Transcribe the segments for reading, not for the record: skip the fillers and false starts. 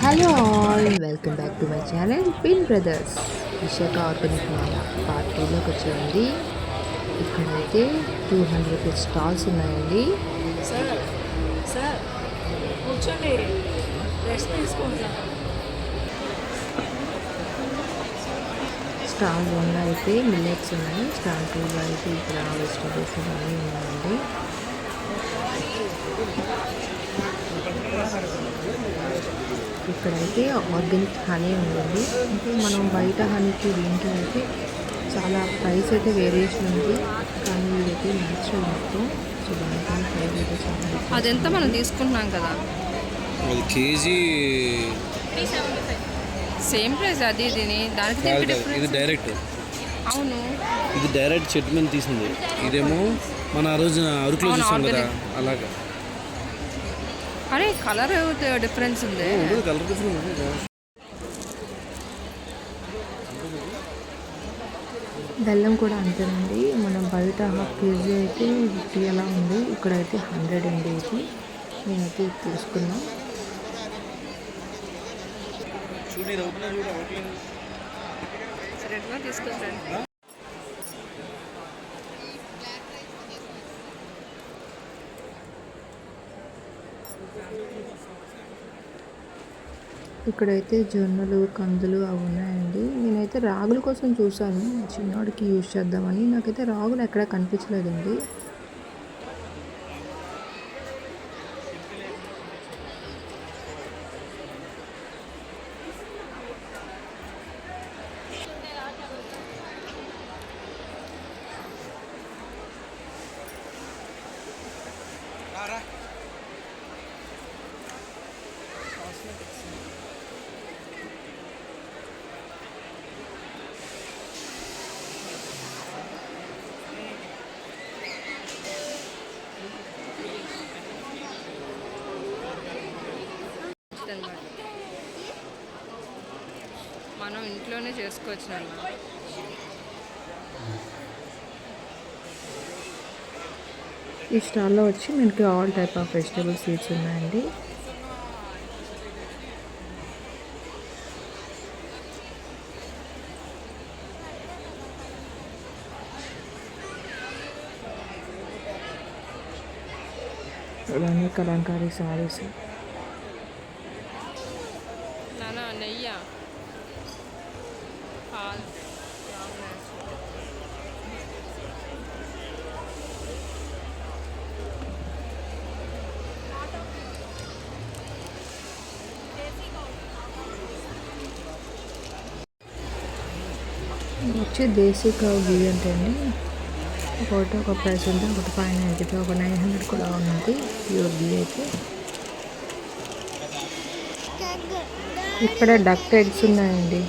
Hello all welcome back to my channel pin brothers. Visakha organic మాల part 2లోకి వచ్చాయండి. ఇక్కడైతే 200 రూపీస్ స్టాల్స్ ఉన్నాయండి. సార్ సార్ కూర్చోండి, రెస్ట్ తీసుకుంటాం. స్టాల్ 1 అయితే మిల్లెట్స్ ఉన్నాయి. స్టాల్ 2లో అయితే ఇక్కడ వెజిటబుల్స్ అన్నీ ఉన్నాయండి. ఇక్కడైతే ఆర్గానిక్ హనీ ఉందండి. అంటే మనం బయట హనీకి దీంట్లో అయితే చాలా ప్రైస్ అయితే వేరియేషన్ ఉంది, కానీ ఇదైతే న్యాచురల్ మొత్తం. సో దానికన్నా ప్రైస్ అయితే చాలా అదెంత మనం తీసుకుంటున్నాం కదా, అది కేజీ సేమ్ ప్రైస్ అది దీని దానికి కాదు దీనికి కాదు, ఇది డిఫరెన్స్. డైరెక్ట్. అవును, ఇది డైరెక్ట్ చెట్టు మీద తీసింది. ఇదేమో మన ఆ రోజు అరకులో అవును, చూసాం కదా, organic. అలాగా అరే కలర్ డిఫరెన్స్ ఉంది. ఉంటుంది, కలర్ డిఫరెంట్ ఉంది. బెల్లం కూడా అంతేనండి. మనం బయట హాఫ్ కేజీ అయితే 50 అలా ఉంది, ఇక్కడైతే 100 అండి. ఇది నేనైతే ఇది తీసుకున్నాను. సరేనా తీసుకుంటాను. ఇక్కడైతే జొన్నలు, కందులు అవి ఉన్నాయండి. నేనైతే రాగుల కోసం చూసాను, చిన్నవాడికి యూజ్ చేద్దామని. నాకైతే రాగులు ఎక్కడ కనిపించలేదండి. అన్నమాట మనం ఇంట్లోనే చేసుకోవచ్చు అన్నమాట. ఈ స్టాల్లో వచ్చి మనకి all type of vegetable seeds ఉన్నాయండి. ఇవన్నీ కలంకారీ సారీస్. నానా నెయ్యి పాలు వచ్చి దేశీ కవ్ గీ అంటే అండి, ఒకటి ఒక ప్రైస్ ఉంది, ఒకటి 590, ఒక 900 కూడా ఉన్నది ప్యూర్ గీ అయితే. ఇక్కడ డక్ ఎగ్స్ ఉన్నాయండి.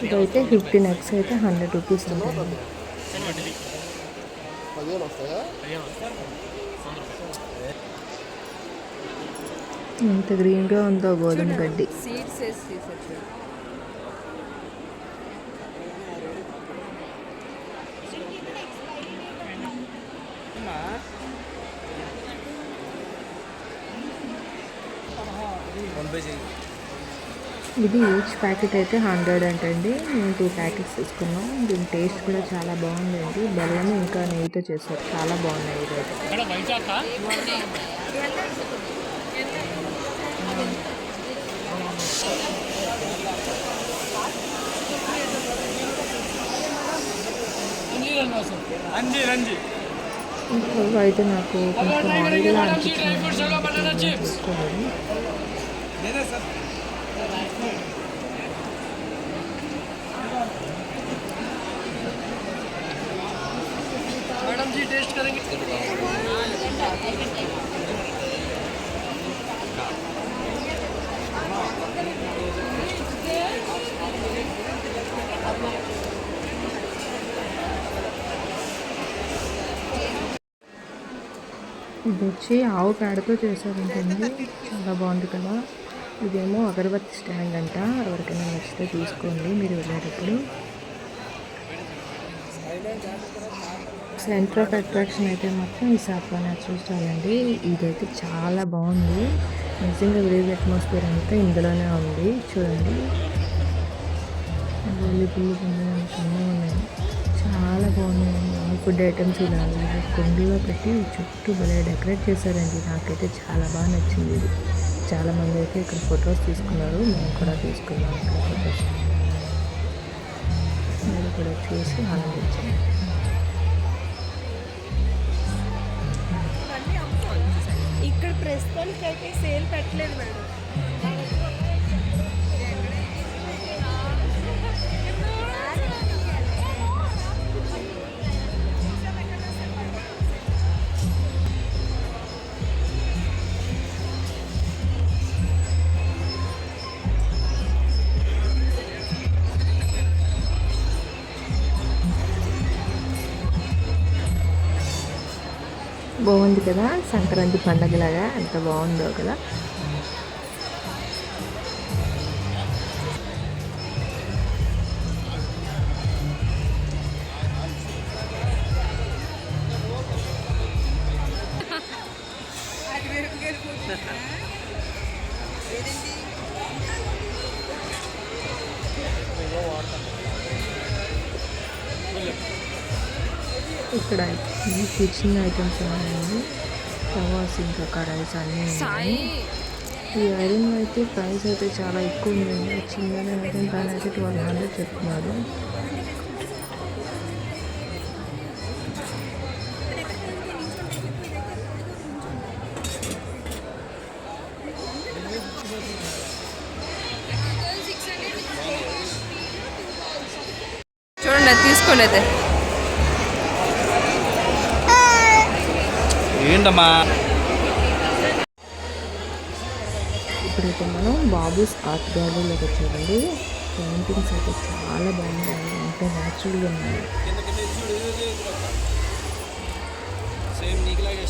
ఇదైతే 15 ఎగ్స్ అయితే 100 రూపీస్ ఉంటుంది. ఎంత గ్రీన్గా ఉందో గోధుమ గడ్డి. సీడ్స్ వేసి తీసొచ్చు. ఇది ఈచ్ ప్యాకెట్ అయితే 100 అంటండి. మేము 2 ప్యాకెట్స్ తీసుకున్నాం. దీని టేస్ట్ కూడా చాలా బాగుందండి. బెల్లం ఇంకా నెయ్యితో చేస్తారు, చాలా బాగున్నాయి ఇదైతే. అయితే నాకు కొంచెం ఆయిల్గా అనిపించింది తీసుకోవాలి. मैडम जी टेस्ट करेंगे. ఇది వచ్చి ఆవు పేడతో చేశారంటండి, చాలా బాగుంది కదా. ఇదేమో అగరబత్తి స్టాండ్ అంట. ఎవరికైనా నచ్చితే తీసుకోండి మీరు వెళ్ళేటప్పుడు. సెంటర్ ఆఫ్ అట్రాక్షన్ అయితే మాత్రం విశాఖ న్యాచురల్ స్టాల్ అండి. ఇదైతే చాలా బాగుంది. నిజంగా విలేజ్ అట్మాస్ఫియర్ అంతా ఇందులోనే ఉంది. చూడండి పుల్లు ఉన్నాయి, చాలా బాగున్నాయి. ఫుడ్ ఐటమ్స్ ఇలా కుండీలో పెట్టి చుట్టూ భలే డెకరేట్ చేశారండి. నాకైతే చాలా బాగా నచ్చింది ఇది. చాలామంది అయితే ఇక్కడ ఫొటోస్ తీసుకున్నారు, మేము కూడా తీసుకున్నాం ఇక్కడ ఫొటోస్. మీరు కూడా చూసి ఆనందించండి. ఇక్కడ ప్రస్తుతానికి అయితే సేల్ పెట్టలేదు మేడం. బాగుంది కదా, సంక్రాంతి పండగలాగా ఎంత బాగుందో కదా. ఇక్కడ ఈ కిచెన్ ఐటమ్స్ ఉన్నాయండి, తవాస్ ఇంకా కడాయిస్ అన్నీ ఉన్నాయి. ఈ ఐరన్ అయితే ప్రైస్ అయితే చాలా ఎక్కువ ఉందండి. చిన్న ఐరన్ ప్యాన్ అయితే 1200 చెప్తున్నారు. చూడండి అది తీసుకోండి అయితే. ఏంటమ్మా ఇప్పుడైతే మనం బాబూస్ ఆర్ట్ గ్యాలరీలోకి వచ్చామండి. పెయింటింగ్స్ అయితే చాలా బాగున్నాయి, ఎంతో న్యాచురల్గా ఉన్నాయి. సేమ్ నీకులాగే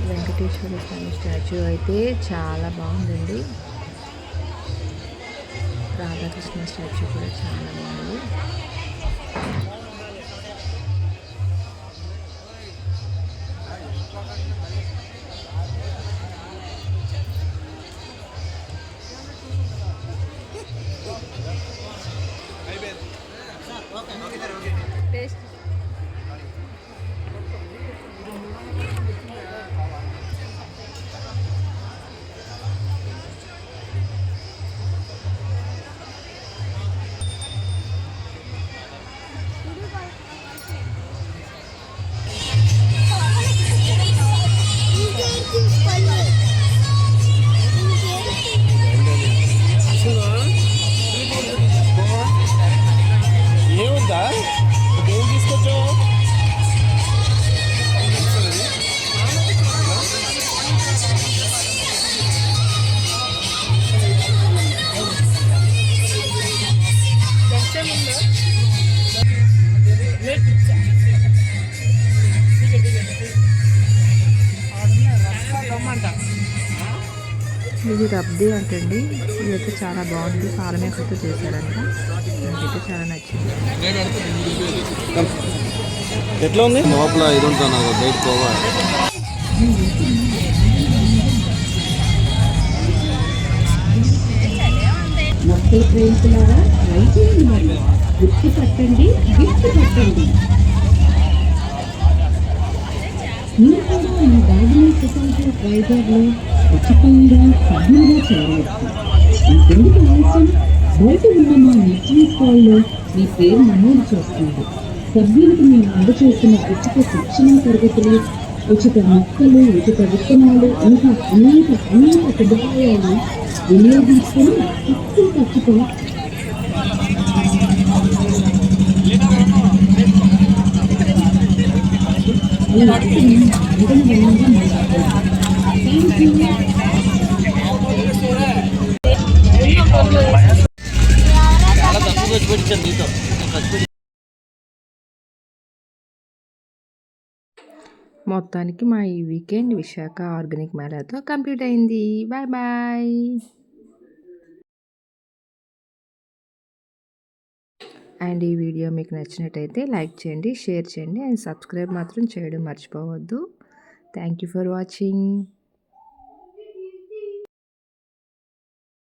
వెంకటేశ్వర స్వామి స్టాచ్యూ అయితే చాలా బాగుందండి. రాధాకృష్ణ స్టాచ్యూ కూడా చాలా బాగుంది. టేస్ట్ ఏముందా ఏం తీసుకొచ్చావు? ఇది రబ్దీ అంటండి. ఇదైతే చాలా బాగుంది, పాలమేకతో చేశారంట. నాకైతే చాలా నచ్చింది. ఎట్లా ఉంది లోపల? ఇది ఉంటాను బయట పోవాలి. మొక్కల ప్రేమికులారా ట్రై చేయండి మరి. గుర్తు పట్టండి, గిఫ్ట్ పట్టండి. మీరు కూడా మన గార్డెనింగ్ సొసైటీ ఆఫ్ వైజాగ్లో ఉచితంగా సభ్యులుగా చేరవచ్చు. ఇంకెందుకు ఆలస్యం? బయట ఉన్న మా నర్సరీ స్టాల్లో మీ పేరు నమోదు చేసుకోండి. సభ్యులకు మేము అందజేస్తున్న ఉచిత శిక్షణ తరగతులు, ఉచిత మొక్కలు, ఉచిత విత్తనాలు, ఇంకా అనేక సదుపాయాలు వినియోగించుకొని తక్కువ ఖర్చుతో చాలా తక్కువ ఖర్చు పెట్టించాను నీతో ఖర్చు పెట్టి మొత్తానికి మా ఈ వీకెండ్ విశాఖ ఆర్గానిక్ మేళాతో కంప్లీట్ అయింది. Bye bye. అండ్ ఈ వీడియో మీకు నచ్చినట్టయితే లైక్ చేయండి, షేర్ చేయండి అండ్ సబ్స్క్రైబ్ మాత్రం చేయడం మర్చిపోవద్దు. Thank you for watching.